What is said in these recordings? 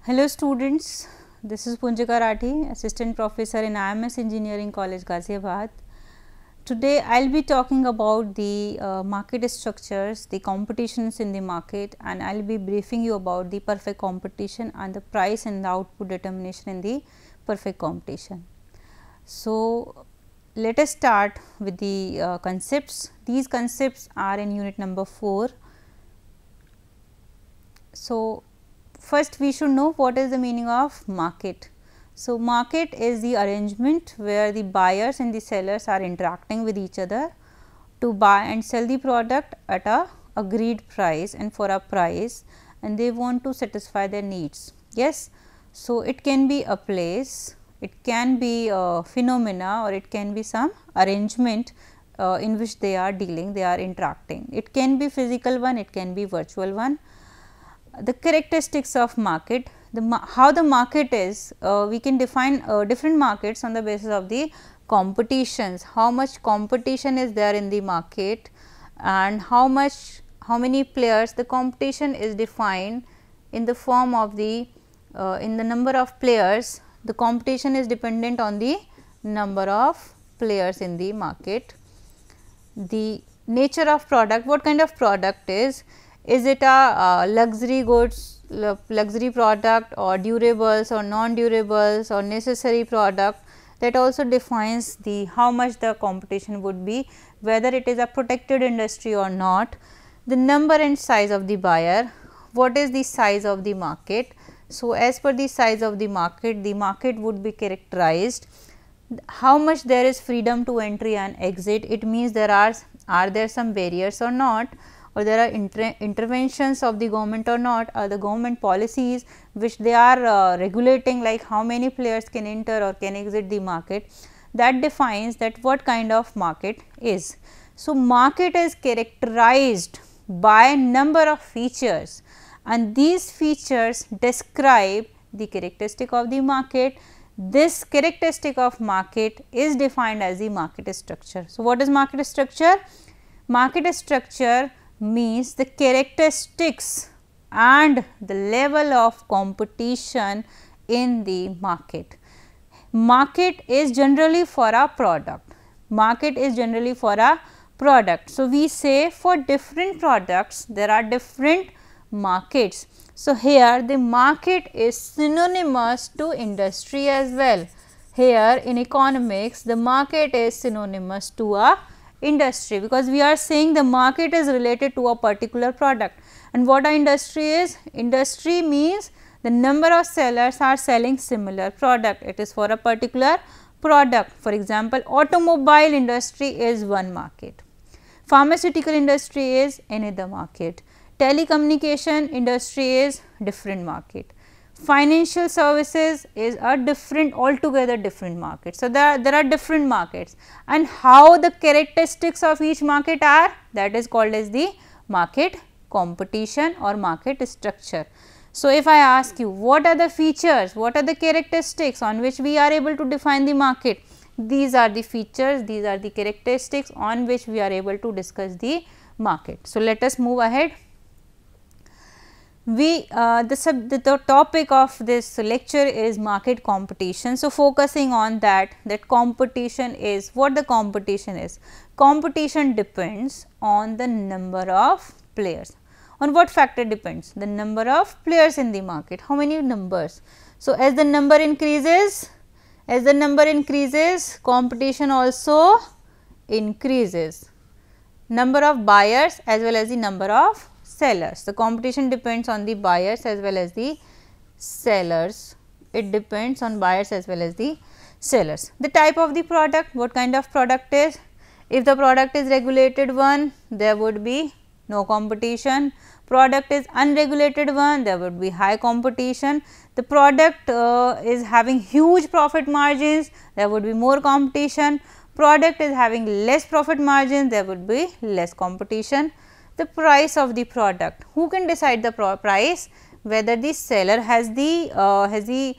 Hello students, this is Punjika Rathi, Assistant Professor in IMS Engineering College, Ghaziabad. Today I will be talking about the market structures, the competitions in the market, and I will be briefing you about the perfect competition and the price and the output determination in the perfect competition. So, let us start with the concepts. These concepts are in unit number 4. So, first we should know what is the meaning of market. So, market is the arrangement where the buyers and the sellers are interacting with each other to buy and sell the product at a agreed price and for a price, and they want to satisfy their needs. Yes. So, it can be a place, it can be a phenomena, or it can be some arrangement in which they are dealing, they are interacting. It can be physical one, it can be virtual one. The characteristics of market, how the market is, we can define different markets on the basis of the competitions, how much competition is there in the market and how many players. The competition is defined in the form of the in the number of players. The competition is dependent on the number of players in the market. The nature of product, what kind of product is it a luxury goods, luxury product, or durables or non-durables or necessary product? That also defines the how much the competition would be, whether it is a protected industry or not. The number and size of the buyer, what is the size of the market? So, as per the size of the market would be characterized. How much there is freedom to entry and exit, it means there are there some barriers or not, or there are interventions of the government or not, or the government policies which they are regulating, like how many players can enter or can exit the market. That defines that what kind of market is. So, market is characterized by number of features, and these features describe the characteristic of the market. This characteristic of market is defined as the market structure. So, what is market structure? Market structure means the characteristics and the level of competition in the market. Market is generally for a product. Market is generally for a product. So, we say for different products there are different markets. So, here the market is synonymous to industry as well. Here in economics the market is synonymous to a industry, because we are saying the market is related to a particular product. And what a industry is? Industry means the number of sellers are selling similar product, it is for a particular product. For example, automobile industry is one market, pharmaceutical industry is another market, telecommunication industry is different market, financial services is a different, altogether different market. So, there are different markets, and how the characteristics of each market are, that is called as the market competition or market structure. So, if I ask you what are the features, what are the characteristics on which we are able to define the market, these are the features, these are the characteristics on which we are able to discuss the market. So, let us move ahead. The topic of this lecture is market competition. So, focusing on that competition is, what the competition is. Competition depends on the number of players. On what factor depends? The number of players in the market, how many numbers. So, as the number increases, competition also increases. Number of buyers as well as the number of sellers. The competition depends on the buyers as well as the sellers. It depends on buyers as well as the sellers. The type of the product, what kind of product is? If the product is regulated one, there would be no competition. Product is unregulated one, there would be high competition. The product is having huge profit margins, there would be more competition. Product is having less profit margins, there would be less competition. The price of the product, who can decide the price? Whether the seller has the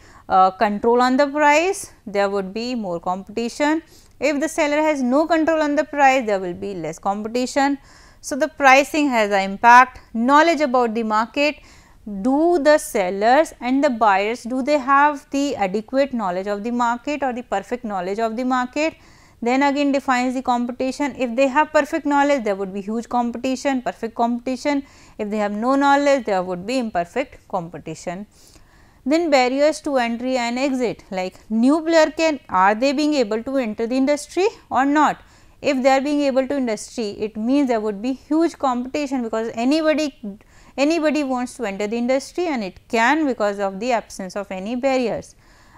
control on the price, there would be more competition. If the seller has no control on the price, there will be less competition. So, the pricing has an impact. Knowledge about the market, do the sellers and the buyers, do they have the adequate knowledge of the market or the perfect knowledge of the market? Then again defines the competition. If they have perfect knowledge, there would be huge competition, perfect competition. If they have no knowledge, there would be imperfect competition. Then barriers to entry and exit, like new player are they being able to enter the industry or not? If they are being able to industry, it means there would be huge competition, because anybody wants to enter the industry, and it can because of the absence of any barriers.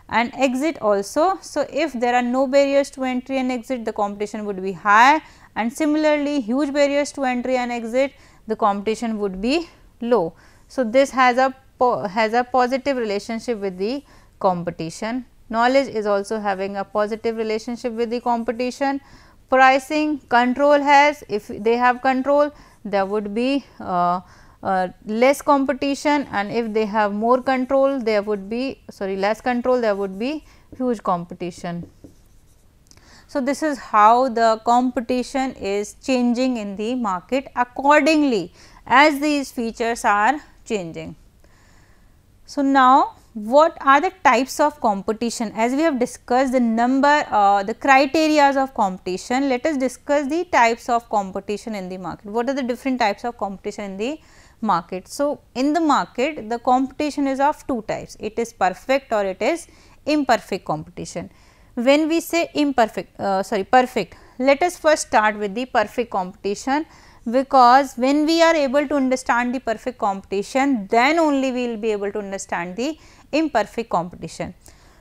And exit also. So, if there are no barriers to entry and exit, the competition would be high, and similarly huge barriers to entry and exit, the competition would be low. So, this has a positive relationship with the competition. Knowledge is also having a positive relationship with the competition. Pricing, control has, if they have control, there would be less competition, and if they have more control, there would be less control, there would be huge competition. So, this is how the competition is changing in the market accordingly as these features are changing. So, now what are the types of competition? As we have discussed the the criteria of competition, let us discuss the types of competition in the market. What are the different types of competition in the market? So, in the market, the competition is of two types. It is perfect or it is imperfect competition. When we say perfect, let us first start with the perfect competition, because when we are able to understand the perfect competition, then only we will be able to understand the imperfect competition.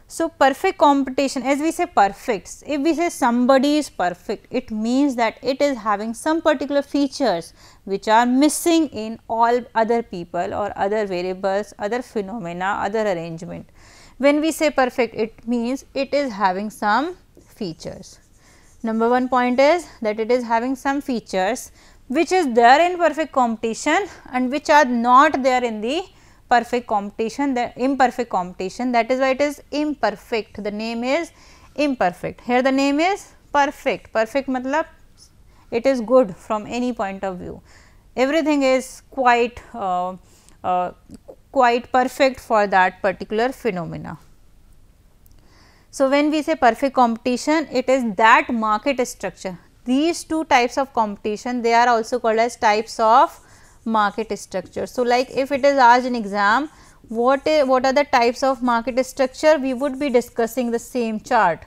So, perfect competition, as we say perfect, if we say somebody is perfect, it means that it is having some particular features which are missing in all other people or other variables, other phenomena, other arrangement. When we say perfect, it means it is having some features. Number one point is that it is having some features which is there in perfect competition and which are not there in the perfect competition, the imperfect competition. That is why it is imperfect. The name is imperfect. Here the name is perfect. Perfect matlab it is good from any point of view. Everything is quite perfect for that particular phenomena. So, when we say perfect competition, it is that market structure. These two types of competition, they are also called as types of market structure. So, like if it is asked in exam, what are the types of market structure, we would be discussing the same chart.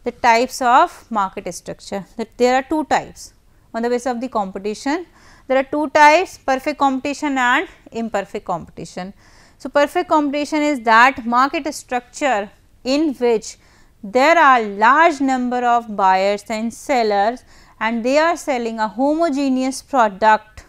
The types of market structure, that there are two types on the basis of the competition. There are two types, perfect competition and imperfect competition. So, perfect competition is that market structure in which there are large number of buyers and sellers, and they are selling a homogeneous product.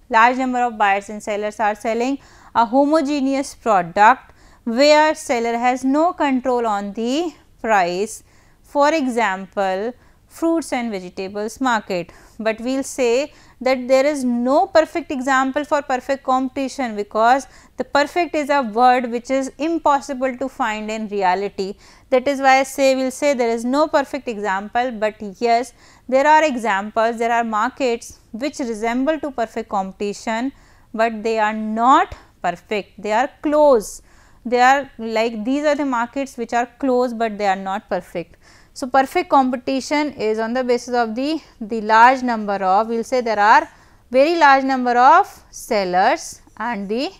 Large number of buyers and sellers are selling a homogeneous product where seller has no control on the price. For example, fruits and vegetables market, but we will say that there is no perfect example for perfect competition, because the perfect is a word which is impossible to find in reality. That is why we will say there is no perfect example, but yes, there are examples, there are markets which resemble to perfect competition, but they are not perfect, they are close. They are like, these are the markets which are close, but they are not perfect. So, perfect competition is on the basis of the large number of, we will say there are very large number of sellers and the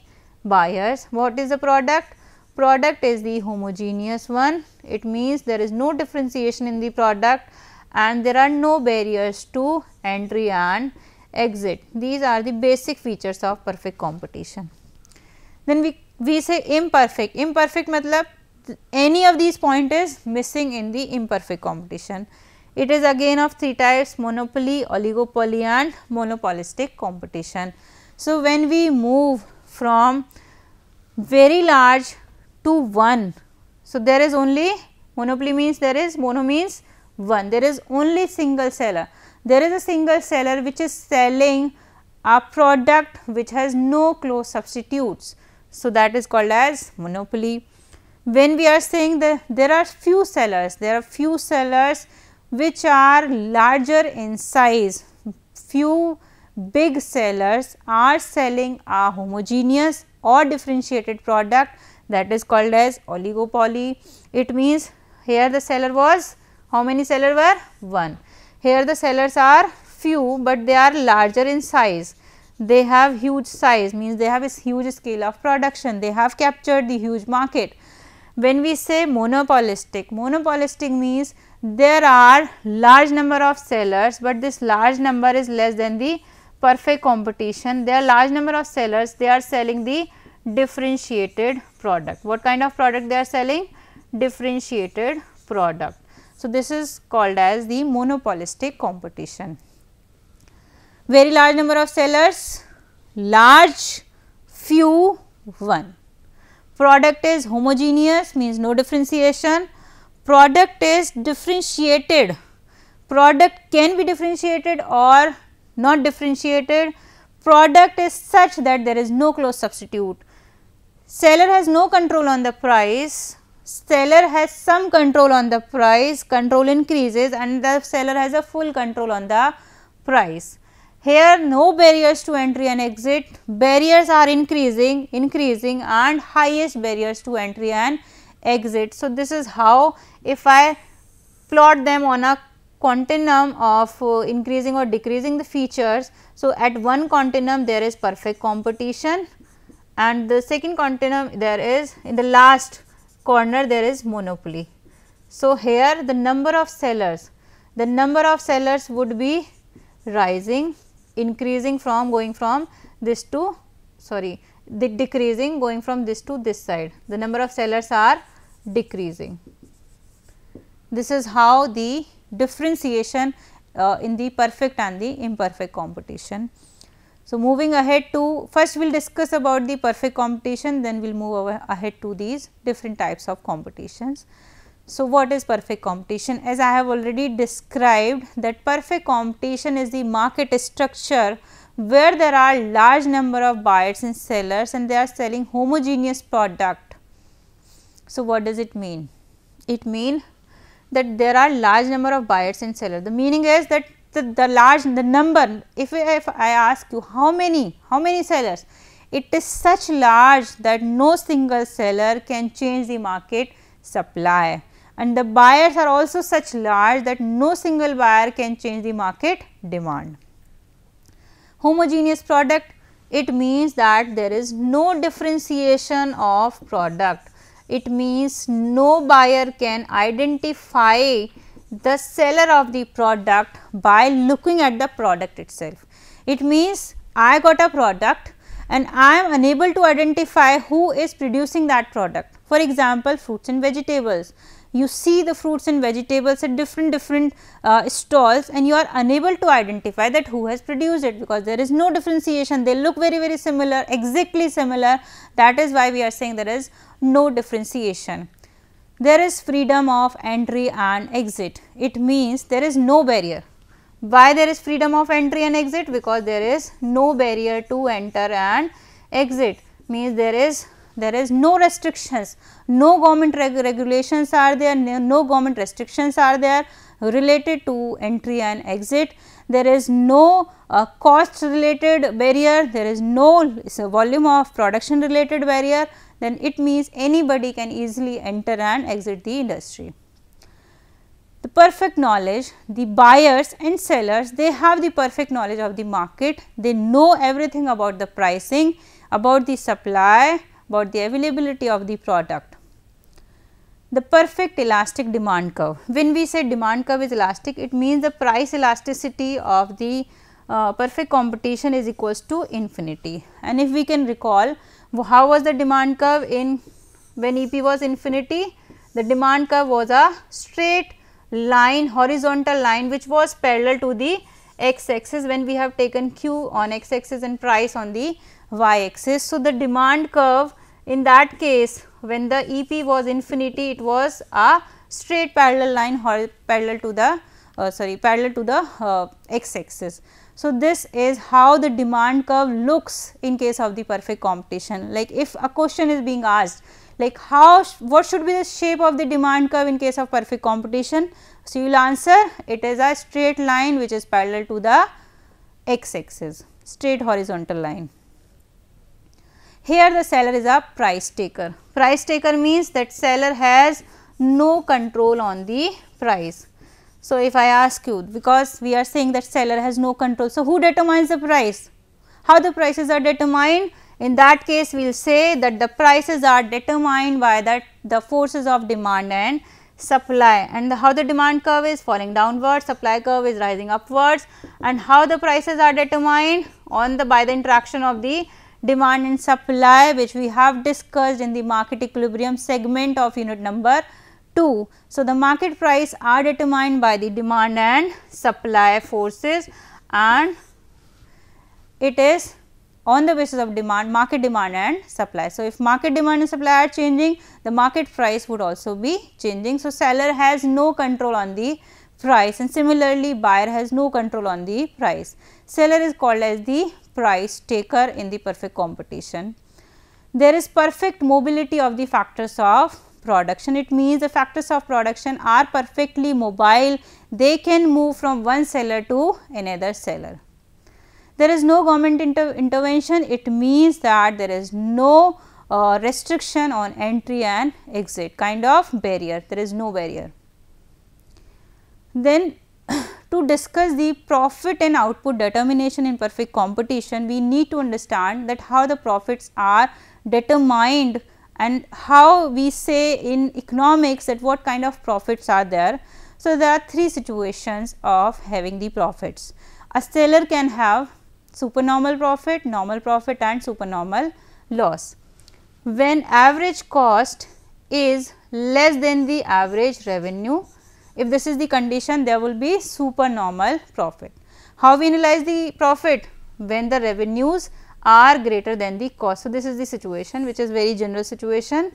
buyers. What is the product? Product is the homogeneous one. It means there is no differentiation in the product and there are no barriers to entry and exit. These are the basic features of perfect competition. Then we say imperfect. Imperfect matlab any of these point is missing in the imperfect competition. It is again of three types: monopoly, oligopoly and monopolistic competition. So, when we move from very large to one, so there is only monopoly means there is, mono means one, there is only single seller. There is a single seller which is selling a product which has no close substitutes. So, that is called as monopoly. When we are saying that there are few sellers which are larger in size, few big sellers are selling a homogeneous or differentiated product, that is called as oligopoly. It means here the seller was, how many sellers were? 1. Here the sellers are few, but they are larger in size. They have huge size, means they have a huge scale of production, they have captured the huge market. When we say monopolistic, monopolistic means there are large number of sellers, but this large number is less than the perfect competition. There are large number of sellers, they are selling the differentiated product. What kind of product they are selling? Differentiated product. So, this is called as the monopolistic competition. Very large number of sellers, large, few, 1. Product is homogeneous, means no differentiation. Product is differentiated. Product can be differentiated or not differentiated. Product is such that there is no close substitute. Seller has no control on the price, seller has some control on the price, control increases and the seller has a full control on the price. Here no barriers to entry and exit, barriers are increasing and highest barriers to entry and exit. So, this is how, if I plot them on a continuum of increasing or decreasing the features. So, at one continuum there is perfect competition and the second continuum there is, in the last corner there is monopoly. So, here the number of sellers would be rising, increasing from going from this to, sorry, the decreasing going from this to this side, the number of sellers are decreasing. This is how the differentiation in the perfect and the imperfect competition. So, moving ahead to, first we will discuss about the perfect competition, then we will move ahead to these different types of competitions. So, what is perfect competition? As I have already described that perfect competition is the market structure where there are large number of buyers and sellers and they are selling homogeneous product. So, what does it mean? It means that there are large number of buyers and sellers. The meaning is that the number, if I ask you how many sellers, it is such large that no single seller can change the market supply, and the buyers are also such large that no single buyer can change the market demand. Homogeneous product, it means that there is no differentiation of product. It means no buyer can identify the seller of the product by looking at the product itself. It means I got a product and I am unable to identify who is producing that product. For example, fruits and vegetables. You see the fruits and vegetables at different stalls and you are unable to identify that who has produced it, because there is no differentiation. They look very similar, exactly similar. That is why we are saying there is no differentiation. There is freedom of entry and exit. It means there is no barrier. Why there is freedom of entry and exit? Because there is no barrier to enter and exit. Means there is no restrictions, no government regulations are there, no government restrictions are there related to entry and exit. There is no cost related barrier, there is no volume of production related barrier. Then it means anybody can easily enter and exit the industry. The perfect knowledge, the buyers and sellers, they have the perfect knowledge of the market, they know everything about the pricing, about the supply, about the availability of the product. The perfect elastic demand curve. When we say demand curve is elastic, it means the price elasticity of the perfect competition is equals to infinity. And if we can recall, how was the demand curve in when EP was infinity? The demand curve was a straight line, horizontal line, which was parallel to the x axis when we have taken Q on x axis and price on the y axis. So, the demand curve in that case when the EP was infinity, it was a straight parallel line parallel to the x axis. So, this is how the demand curve looks in case of the perfect competition. Like if a question is being asked, like what should be the shape of the demand curve in case of perfect competition? So, you will answer it is a straight line which is parallel to the x axis, straight horizontal line. Here the seller is a price taker. Price taker means that seller has no control on the price. So, if I ask you, because we are saying that seller has no control, so who determines the price? How the prices are determined? In that case, we will say that the prices are determined by the forces of demand and supply, and how the demand curve is falling downwards, supply curve is rising upwards, and how the prices are determined by the interaction of the demand and supply, which we have discussed in the market equilibrium segment of unit number 2. So, the market price are determined by the demand and supply forces, and it is on the basis of demand, market demand and supply. So, if market demand and supply are changing, the market price would also be changing. So, seller has no control on the price, and similarly buyer has no control on the price. Seller is called as the price taker in the perfect competition. There is perfect mobility of the factors of production. It means the factors of production are perfectly mobile, they can move from one seller to another seller. There is no government intervention, it means that there is no restriction on entry and exit, kind of barrier, there is no barrier. Then to discuss the profit and output determination in perfect competition, we need to understand that how the profits are determined and how we say in economics that what kind of profits are there. So, there are three situations of having the profits. A seller can have supernormal profit, normal profit and supernormal loss. When average cost is less than the average revenue, if this is the condition, there will be supernormal profit. How we analyze the profit? When the revenues are greater than the cost. So, this is the situation, which is very general situation.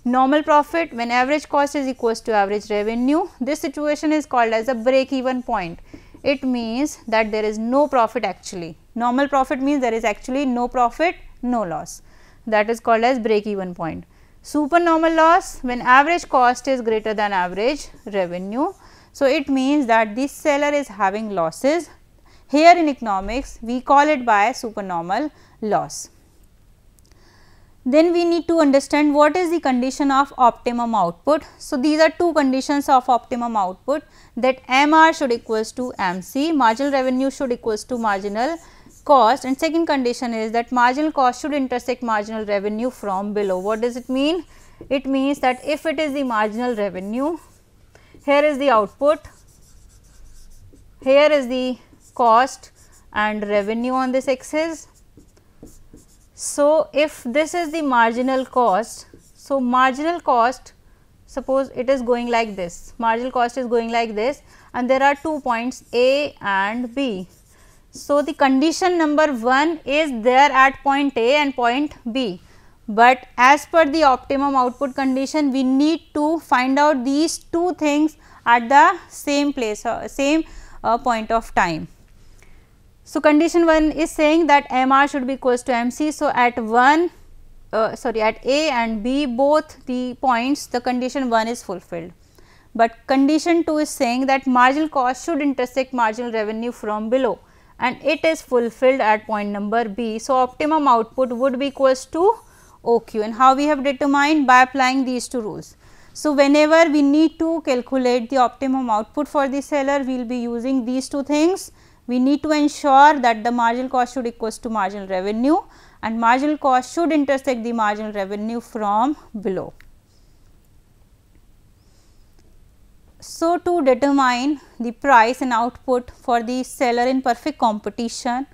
Normal profit, when average cost is equals to average revenue, this situation is called as a break even point. It means that there is no profit actually. Normal profit means there is actually no profit, no loss, that is called as break even point. Supernormal loss, when average cost is greater than average revenue. So, it means that this seller is having losses. Here in economics, we call it by supernormal loss. Then we need to understand what is the condition of optimum output. So, these are two conditions of optimum output, that MR should equals to MC, marginal revenue should equals to marginal cost, and second condition is that marginal cost should intersect marginal revenue from below. What does it mean? It means that if it is the marginal revenue, here is the output, here is the cost and revenue on this axis. So, if this is the marginal cost, so marginal cost, suppose it is going like this, marginal cost is going like this, and there are 2 points A and B. So, the condition number 1 is there at point A and point B, but as per the optimum output condition, we need to find out these two things at the same place, same point of time. So, condition 1 is saying that MR should be equals to MC. So, at at A and B, both the points, the condition 1 is fulfilled, but condition 2 is saying that marginal cost should intersect marginal revenue from below, and it is fulfilled at point number B. So, optimum output would be equals to OQ, and how we have determined? By applying these two rules. So, whenever we need to calculate the optimum output for the seller, we will be using these two things. We need to ensure that the marginal cost should equals to marginal revenue, and marginal cost should intersect the marginal revenue from below. So, to determine the price and output for the seller in perfect competition,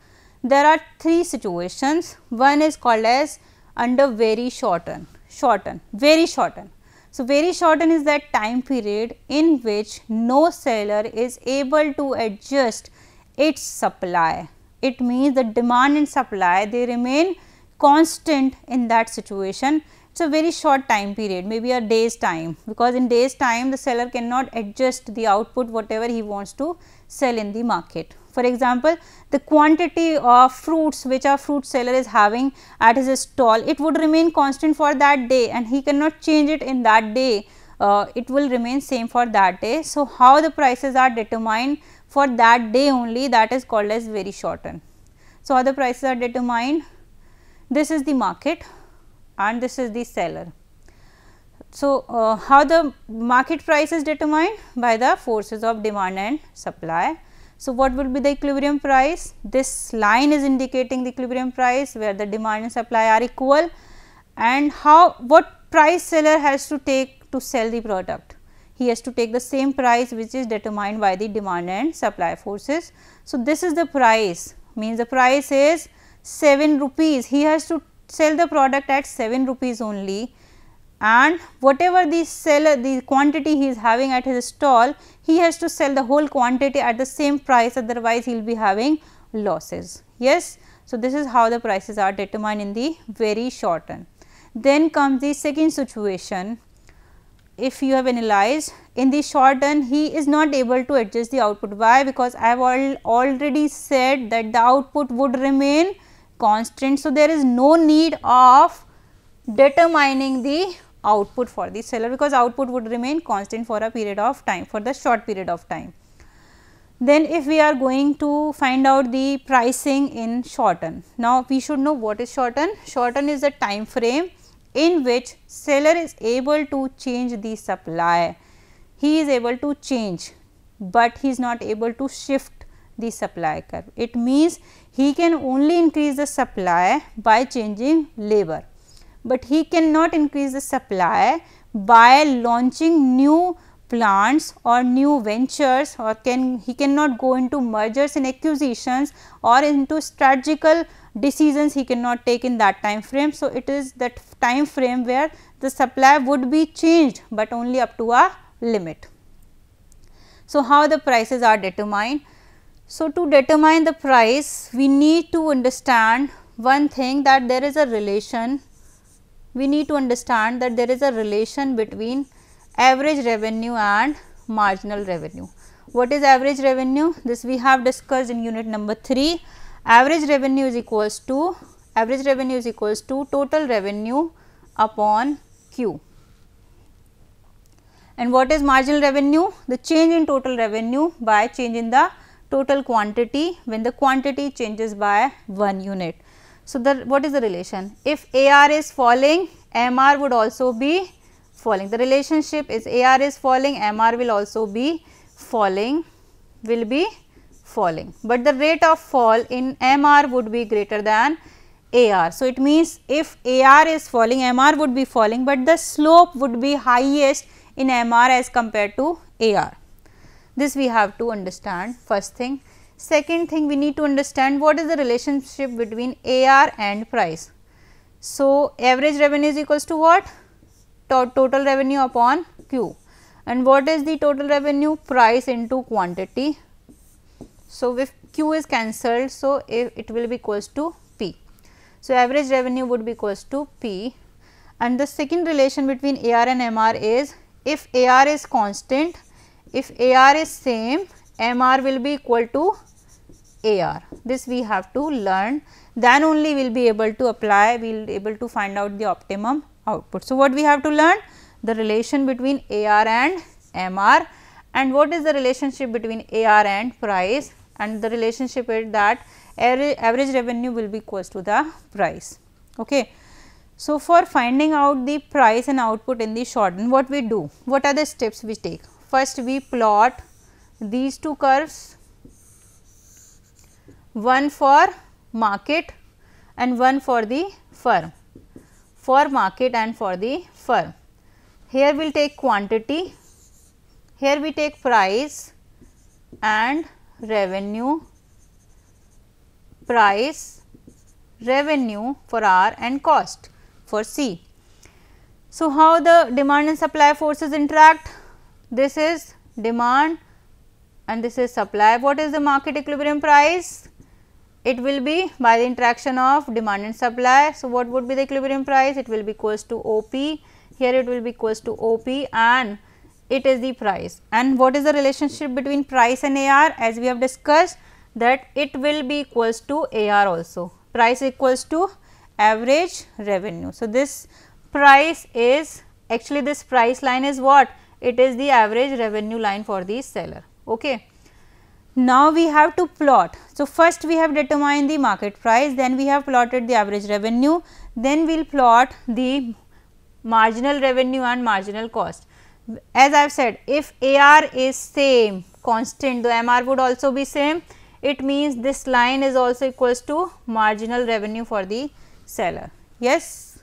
there are three situations. One is called as under very shorten, very shorten. So, very shorten is that time period in which no seller is able to adjust its supply. It means the demand and supply, they remain constant in that situation. It is a very short time period, maybe a day's time, because in day's time the seller cannot adjust the output whatever he wants to sell in the market. For example, the quantity of fruits which a fruit seller is having at his stall, it would remain constant for that day, and he cannot change it in that day, it will remain same for that day. So, how the prices are determined for that day only, that is called as very short run. So, how the prices are determined? This is the market and this is the seller. So, how the market price is determined? By the forces of demand and supply. So, what would be the equilibrium price? This line is indicating the equilibrium price where the demand and supply are equal, and what price seller has to take to sell the product? He has to take the same price which is determined by the demand and supply forces. So, this is the price, means the price is 7 rupees. He has to sell the product at 7 rupees only, and whatever the seller, the quantity he is having at his stall, he has to sell the whole quantity at the same price, otherwise he will be having losses. Yes. So, this is how the prices are determined in the very short run. Then comes the second situation. If you have analyzed, in the short run he is not able to adjust the output. Why? Because I have already said that the output would remain constant. So, there is no need of determining the output for the seller, because output would remain constant for a period of time, for the short period of time. Then if we are going to find out the pricing in short run, now we should know what is short run. Short run is a time frame in which seller is able to change the supply. He is able to change, but he is not able to shift the supply curve. It means he can only increase the supply by changing labor, but he cannot increase the supply by launching new plants or new ventures, or he cannot go into mergers and acquisitions or into strategical decisions he cannot take in that time frame. So, it is that time frame where the supply would be changed, but only up to a limit. So, how the prices are determined? So, to determine the price, we need to understand one thing, that there is a relation. We need to understand that there is a relation between average revenue and marginal revenue. What is average revenue? This we have discussed in unit number 3. Average revenue is equals to total revenue upon Q. And what is marginal revenue? The change in total revenue by change in the total quantity when the quantity changes by 1 unit. So, what is the relation? If AR is falling, MR would also be falling. The relationship is AR is falling, MR will also be falling, but the rate of fall in MR would be greater than AR. So, it means if AR is falling, MR would be falling, but the slope would be highest in MR as compared to AR. This we have to understand, first thing. Second thing, we need to understand what is the relationship between AR and price. So, average revenue is equals to what? Total revenue upon Q. And what is the total revenue? Price into quantity. So, if Q is cancelled, so it will be equals to P. So, average revenue would be equals to P. And the second relation between AR and MR is, if AR is constant, if AR is same, MR will be equal to AR. This we have to learn, then only we will be able to apply, we will be able to find out the optimum output. So, what we have to learn? The relation between AR and MR, and what is the relationship between AR and price, and the relationship is that average revenue will be equals to the price. Okay. So, for finding out the price and output in the short run, what we do? What are the steps we take? First, we plot these two curves, one for market and one for the firm, for market and for the firm. Here we will take quantity, here we take price and revenue, price, revenue for R and cost for C. So, how the demand and supply forces interact? This is demand and this is supply. What is the market equilibrium price? It will be by the interaction of demand and supply. So, what would be the equilibrium price? It will be equals to OP, here it will be equals to OP and it is the price. And what is the relationship between price and AR? As we have discussed that it will be equals to AR also, price equals to average revenue. So, this price is actually, this price line is what? It is the average revenue line for the seller. Okay. Now we have to plot. So, first we have determined the market price, then we have plotted the average revenue, then we will plot the marginal revenue and marginal cost. As I have said, if AR is same constant, the MR would also be same, it means this line is also equals to marginal revenue for the seller. Yes.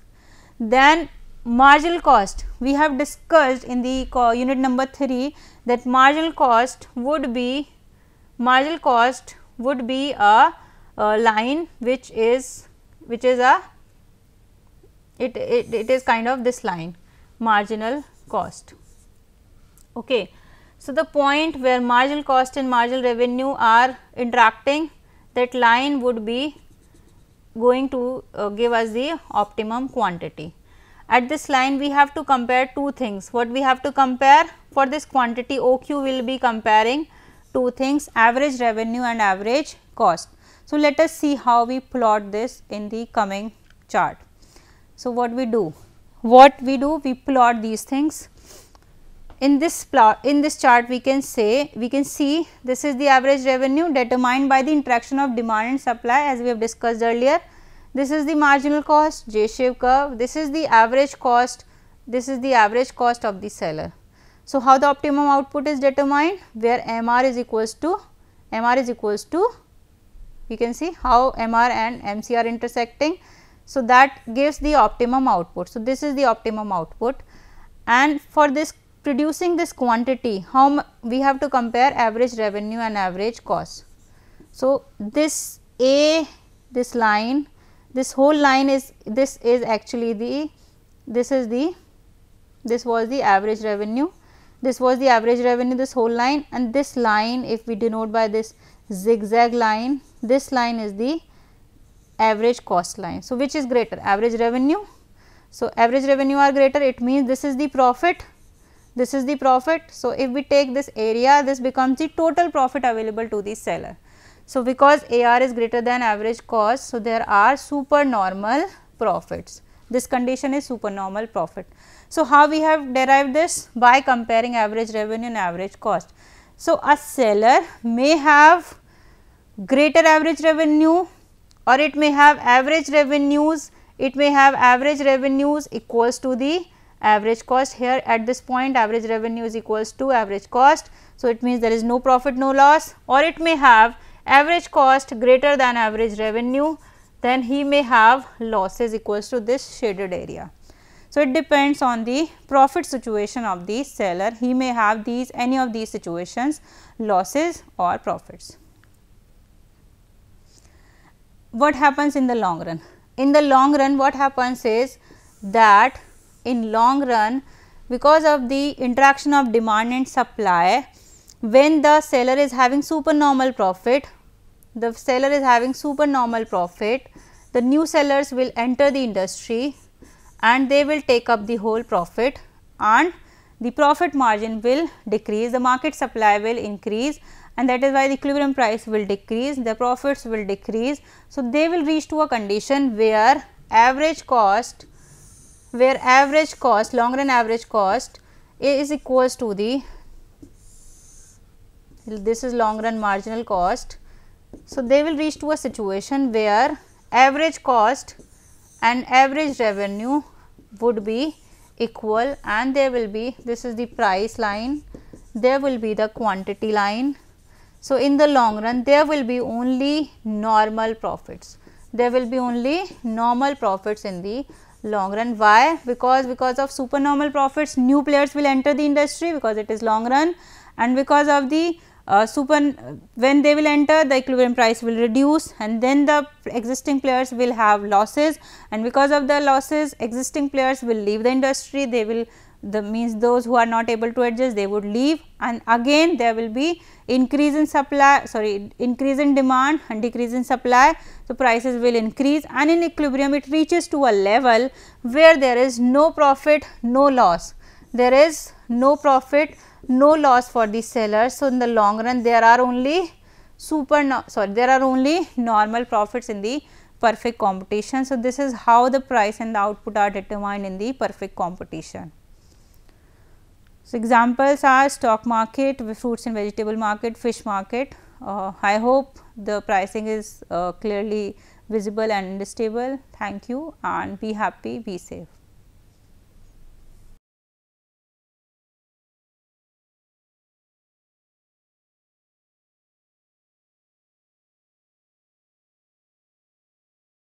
Then marginal cost, we have discussed in the unit number 3 that marginal cost would be a line which is a it is kind of this line, marginal cost. Okay. So, the point where marginal cost and marginal revenue are interacting, that line would be going to give us the optimum quantity. At this line we have to compare two things. What we have to compare for this quantity OQ, will be comparing two things, average revenue and average cost. So, let us see how we plot this in the coming chart. So, what we do? We plot these things. In this chart we can see this is the average revenue determined by the interaction of demand and supply, as we have discussed earlier. This is the marginal cost, J-shaped curve, this is the average cost, this is the average cost of the seller. So, how the optimum output is determined, where MR is equals to you can see how MR and MC are intersecting. So, that gives the optimum output. So, this is the optimum output, and for this producing this quantity, how we have to compare average revenue and average cost. So, this line, this whole line is actually this was the average revenue, this whole line, and this line, if we denote by this zigzag line, this line is the average cost line. So, which is greater, average revenue? So, average revenue are greater, it means this is the profit, this is the profit. So, if we take this area, this becomes the total profit available to the seller. So, because AR is greater than average cost, so there are supernormal profits. This condition is supernormal profit. So, how we have derived this? By comparing average revenue and average cost. So, a seller may have greater average revenue, or it may have average revenues, equals to the average cost. Here at this point, average revenue is equals to average cost. So, it means there is no profit, no loss, or it may have average cost greater than average revenue, then he may have losses equals to this shaded area. So, it depends on the profit situation of the seller, he may have any of these situations, losses or profits. What happens in the long run? In the long run, what happens is that in long run, because of the interaction of demand and supply, when the seller is having supernormal profit, the new sellers will enter the industry and they will take up the whole profit, and the profit margin will decrease, the market supply will increase, and that is why the equilibrium price will decrease, the profits will decrease. So, they will reach to a condition where average cost, long run average cost is equals to the, this is long run marginal cost. So, they will reach to a situation where average cost and average revenue would be equal, and there will be, this is the price line, there will be the quantity line. So, in the long run there will be only normal profits, in the long run. Why? Because of supernormal profits, new players will enter the industry because it is long run, and because of the when they will enter, the equilibrium price will reduce, and then the existing players will have losses, and because of the losses existing players will leave the industry, they will means those who are not able to adjust, they would leave, and again there will be increase in demand and decrease in supply. So, prices will increase, and in equilibrium it reaches to a level where there is no profit, no loss, there is no profit, no loss for the sellers. So, in the long run there are only normal profits in the perfect competition. So, this is how the price and the output are determined in the perfect competition. So, examples are stock market, fruits and vegetable market, fish market, I hope the pricing is clearly visible and understandable. Thank you and be happy, be safe.